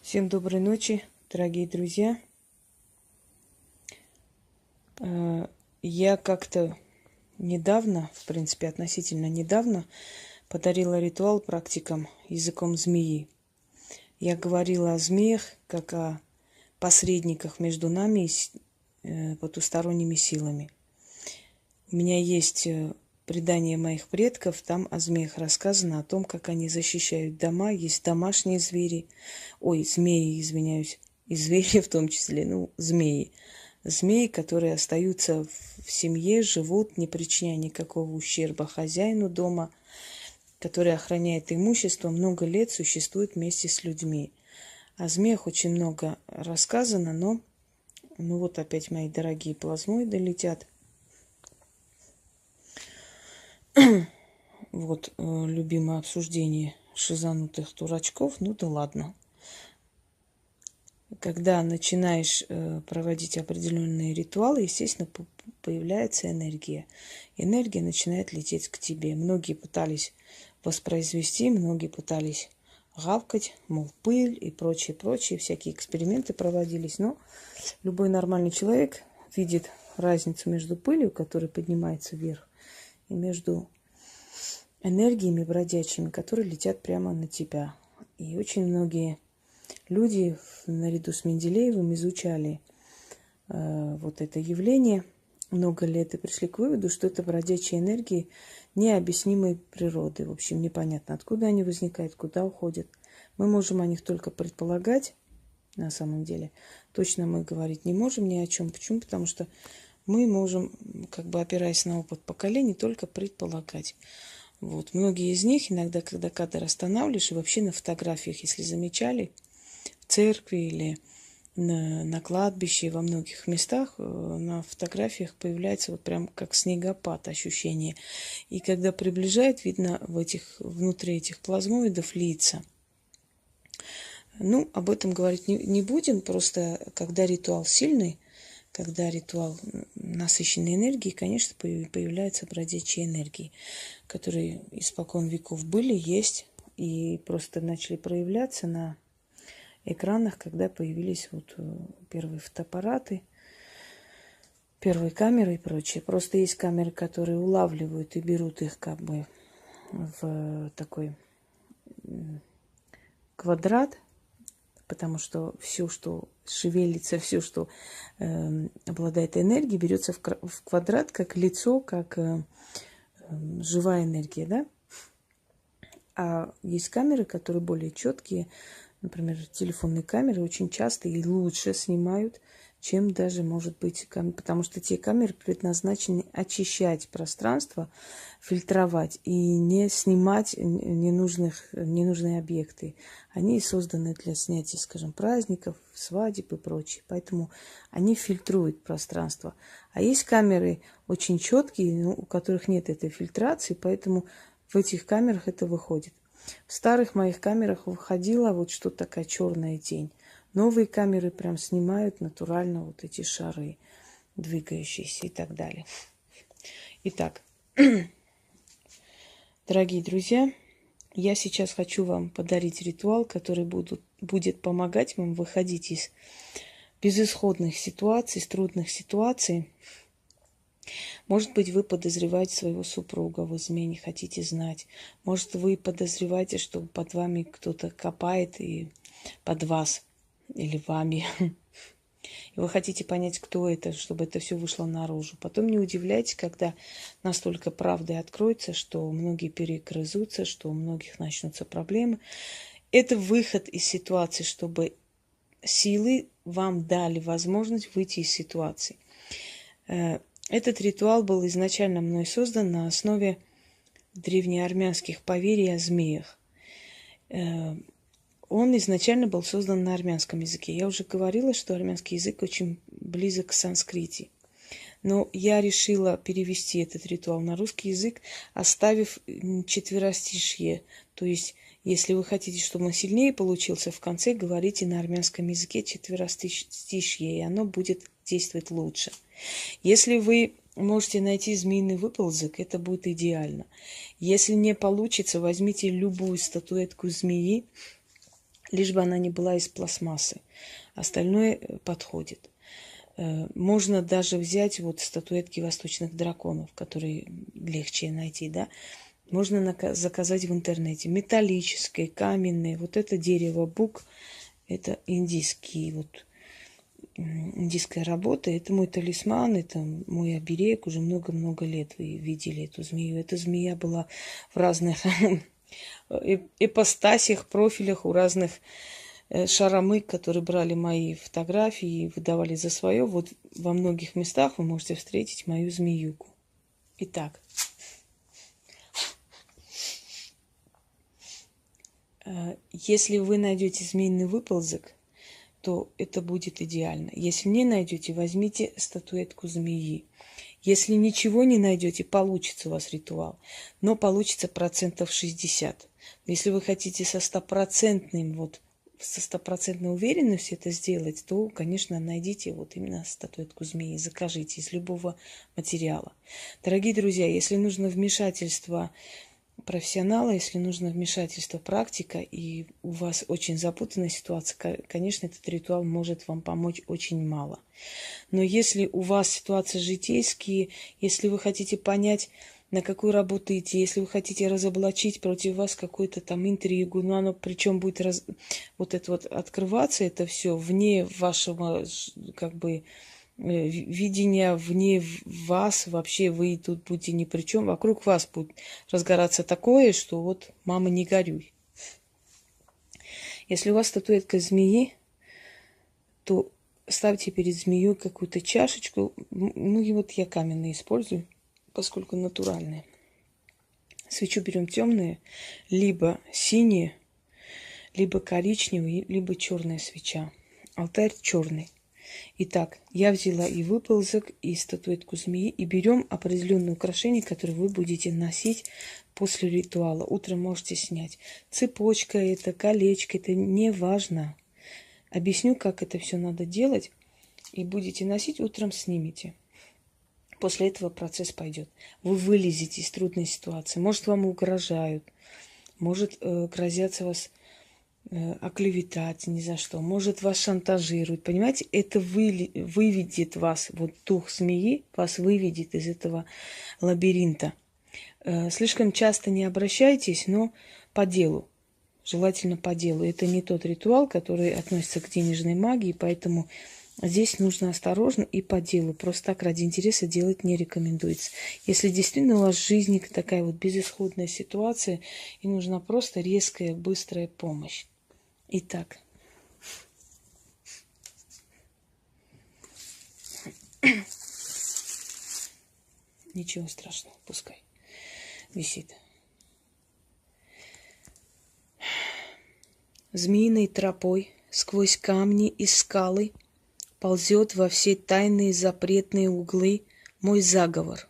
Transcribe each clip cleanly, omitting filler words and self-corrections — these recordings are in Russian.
Всем доброй ночи, дорогие друзья. Я как-то недавно, в принципе, относительно недавно, подарила ритуал практикам языком змеи. Я говорила о змеях, как о посредниках между нами и потусторонними силами. У меня есть предание моих предков, там о змеях рассказано, о том, как они защищают дома. Есть домашние звери, змеи, извиняюсь, и звери в том числе, змеи. Змеи, которые остаются в семье, живут, не причиняя никакого ущерба хозяину дома, который охраняет имущество, много лет существует вместе с людьми. О змеях очень много рассказано, но вот опять мои дорогие плазмоиды летят. Любимое обсуждение шизанутых дурачков. Ну да ладно. Когда начинаешь проводить определенные ритуалы, естественно, появляется энергия. Энергия начинает лететь к тебе. Многие пытались воспроизвести, многие пытались гавкать, мол, пыль и прочие, всякие эксперименты проводились. Но любой нормальный человек видит разницу между пылью, которая поднимается вверх, и между энергиями бродячими, которые летят прямо на тебя. И очень многие люди наряду с Менделеевым изучали это явление много лет и пришли к выводу, что это бродячие энергии необъяснимой природы. В общем, непонятно, откуда они возникают, куда уходят. Мы можем о них только предполагать, на самом деле. Точно мы говорить не можем ни о чем. Почему? Потому что мы можем, опираясь на опыт поколений, только предполагать. Многие из них иногда, когда кадр останавливаешь, и вообще на фотографиях, если замечали, в церкви или на кладбище, во многих местах на фотографиях появляется прям как снегопад ощущение. И когда приближает, видно внутри этих плазмоидов лица. Об этом говорить не будем, просто когда ритуал сильный, когда ритуал насыщенной энергией, конечно, появляются бродячие энергии, которые испокон веков были, есть и просто начали проявляться на экранах, когда появились первые фотоаппараты, первые камеры и прочее. Просто есть камеры, которые улавливают и берут их в такой квадрат, потому что все, что шевелится, все, что обладает энергией, берется в квадрат, как лицо, как живая энергия, да? А есть камеры, которые более четкие, например, телефонные камеры очень часто и лучше снимают, чем даже, может быть, потому что те камеры предназначены очищать пространство, фильтровать и не снимать ненужные объекты. Они созданы для снятия, скажем, праздников, свадеб и прочее. Поэтому они фильтруют пространство. А есть камеры очень четкие, у которых нет этой фильтрации, поэтому в этих камерах это выходит. В старых моих камерах выходила что такая черная тень. Новые камеры прям снимают натурально эти шары, двигающиеся и так далее. Итак, дорогие друзья, я сейчас хочу вам подарить ритуал, который будет помогать вам выходить из безысходных ситуаций, из трудных ситуаций. Может быть, вы подозреваете своего супруга в измене, хотите знать. Может, вы подозреваете, что под вами кто-то копает и под вас или вами. И вы хотите понять, кто это, чтобы это все вышло наружу. Потом не удивляйтесь, когда настолько правда откроется, что многие перегрызутся, что у многих начнутся проблемы. Это выход из ситуации, чтобы силы вам дали возможность выйти из ситуации. Этот ритуал был изначально мной создан на основе древнеармянских поверий о змеях. Он изначально был создан на армянском языке. Я уже говорила, что армянский язык очень близок к санскрите. Но я решила перевести этот ритуал на русский язык, оставив четверостишье. То есть, если вы хотите, чтобы он сильнее получился, в конце говорите на армянском языке четверостишье, и оно будет действовать лучше. Если вы можете найти змеиный выползок, это будет идеально. Если не получится, возьмите любую статуэтку змеи лишь бы она не была из пластмассы. Остальное подходит. Можно даже взять вот статуэтки восточных драконов, которые легче найти, да. Можно заказать в интернете. Металлические, каменные. Вот это дерево бук, это индийская работа. Это мой талисман, это мой оберег. Уже много-много лет вы видели эту змею. Эта змея была в разных ипостасях, профилях у разных шарамык, которые брали мои фотографии и выдавали за свое. Вот во многих местах вы можете встретить мою змеюку. Итак, если вы найдете змеиный выползок, то это будет идеально. Если не найдете, возьмите статуэтку змеи. Если ничего не найдете, получится у вас ритуал, но получится 60%. Если вы хотите со стопроцентной уверенностью это сделать, то, конечно, найдите вот именно статуэтку змеи, закажите из любого материала. Дорогие друзья, если нужно вмешательство профессионала, если нужно вмешательство практика, и у вас очень запутанная ситуация, конечно, этот ритуал может вам помочь очень мало. Но если у вас ситуации житейские, если вы хотите понять, на какую работу идти, если вы хотите разоблачить против вас какую-то там интригу, но оно причем будет вот это вот открываться, это все вне вашего видения, вне вас, вообще вы тут будете ни при чем, вокруг вас будет разгораться такое, что вот мама не горюй. Если у вас статуэтка змеи, то ставьте перед змеей какую-то чашечку, и вот я каменные использую, поскольку натуральные. Свечу берем темные, либо синие, либо коричневые, либо черная свеча. Алтарь черный. Итак, я взяла и выползок, и статуэтку змеи, и берем определенные украшения, которые вы будете носить после ритуала. Утром можете снять. Цепочка это, колечко, это не важно. Объясню, как это все надо делать, и будете носить, утром снимете. После этого процесс пойдет. Вы вылезете из трудной ситуации. Может, вам угрожают, может, грозятся вас оклеветать ни за что, может, вас шантажируют. Понимаете, это выведет вас, вот дух змеи вас выведет из этого лабиринта. Слишком часто не обращайтесь, но по делу. Желательно по делу. Это не тот ритуал, который относится к денежной магии, поэтому здесь нужно осторожно и по делу. Просто так ради интереса делать не рекомендуется. Если действительно у вас в жизни такая вот безысходная ситуация, и нужна просто резкая, быстрая помощь. Итак. Ничего страшного, пускай висит. Змеиной тропой сквозь камни и скалы ползет во все тайные запретные углы мой заговор.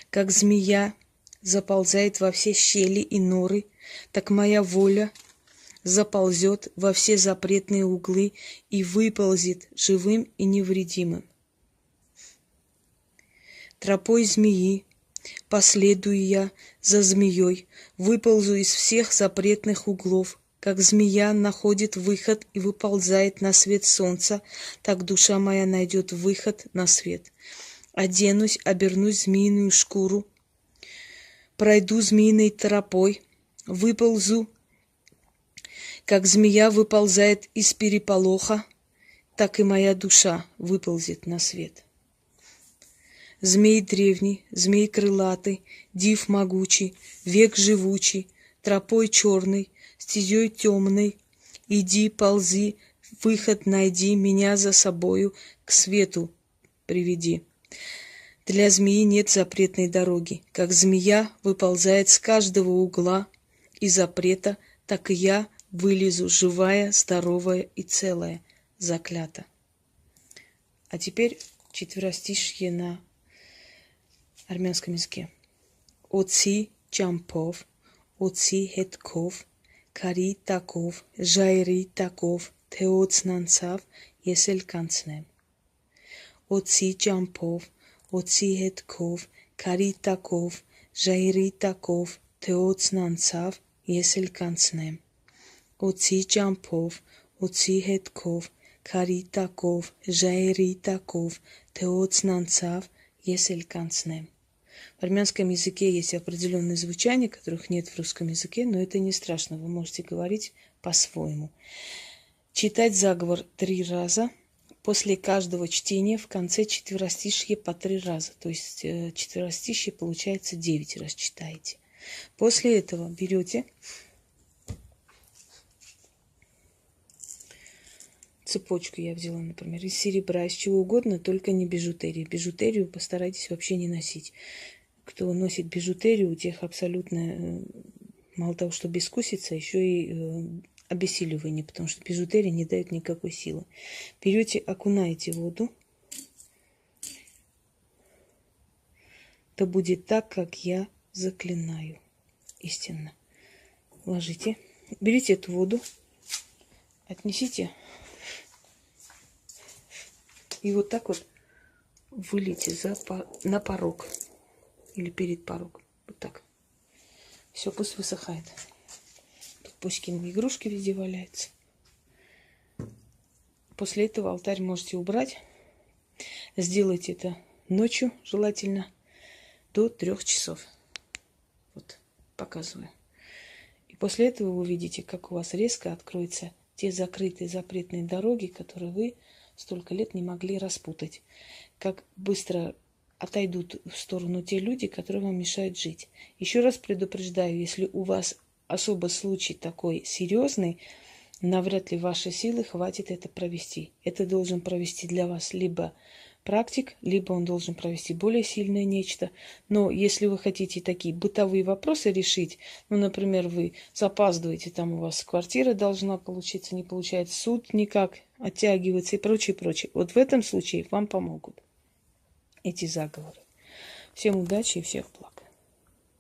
Как змея заползает во все щели и норы, так моя воля заползет во все запретные углы и выползет живым и невредимым. Тропой змеи последую я за змеей, выползу из всех запретных углов. Как змея находит выход и выползает на свет солнца, так душа моя найдет выход на свет. Оденусь, обернусь в змеиную шкуру, пройду змеиной тропой, выползу, как змея выползает из переполоха, так и моя душа выползет на свет. Змей древний, змей крылатый, див могучий, век живучий, тропой черной, стезей темной, иди, ползи, выход найди, меня за собою к свету приведи. Для змеи нет запретной дороги. Как змея выползает с каждого угла и запрета, так и я вылезу живая, здоровая и целая, заклята. А теперь четверостишье на армянском языке. Оци чампов, оци хетков, Քարի տակով, ժայռի տակով, թեոցն անցավ, ես էլ կանցնեմ։ Օծի ճամփով, օծի հետքով, քարի տակով, ժայռի տակով, թեոցն անցավ, ես էլ կանցնեմ։ օծի ճամփով, օծի հետքով, քարի տակով, ժայռի տակով, թե օծն անցավ, ես էլ կանցնեմ. В армянском языке есть определенные звучания, которых нет в русском языке, но это не страшно, вы можете говорить по-своему. Читать заговор 3 раза. После каждого чтения в конце четверостишье по 3 раза. То есть четверостишье получается 9 раз читаете. После этого берете цепочку, я взяла, например, из серебра, из чего угодно, только не бижутерии. Бижутерию постарайтесь вообще не носить. Кто носит бижутерию, у тех абсолютно, мало того, что бескусица, еще и обессиливание, потому что бижутерия не дает никакой силы. Берете, окунаете в воду. То будет так, как я заклинаю. Истинно. Ложите. Берите эту воду. Отнесите. И вот так вот вылейте на порог. Или перед порогом. Вот так. Все, пусть высыхает. Тут Пуськины игрушки везде валяются. После этого алтарь можете убрать. Сделайте это ночью, желательно, до 3 часов. Вот, показываю. И после этого вы увидите, как у вас резко откроются те закрытые запретные дороги, которые вы столько лет не могли распутать. Как быстро отойдут в сторону те люди, которые вам мешают жить. Еще раз предупреждаю, если у вас особо случай такой серьезный, навряд ли вашей силы хватит это провести. Это должен провести для вас либо практик, либо он должен провести более сильное нечто. Но если вы хотите такие бытовые вопросы решить, ну, например, вы запаздываете, там у вас квартира должна получиться, не получается, суд никак оттягивается и прочее, прочее. Вот в этом случае вам помогут эти заговоры. Всем удачи и всех благ.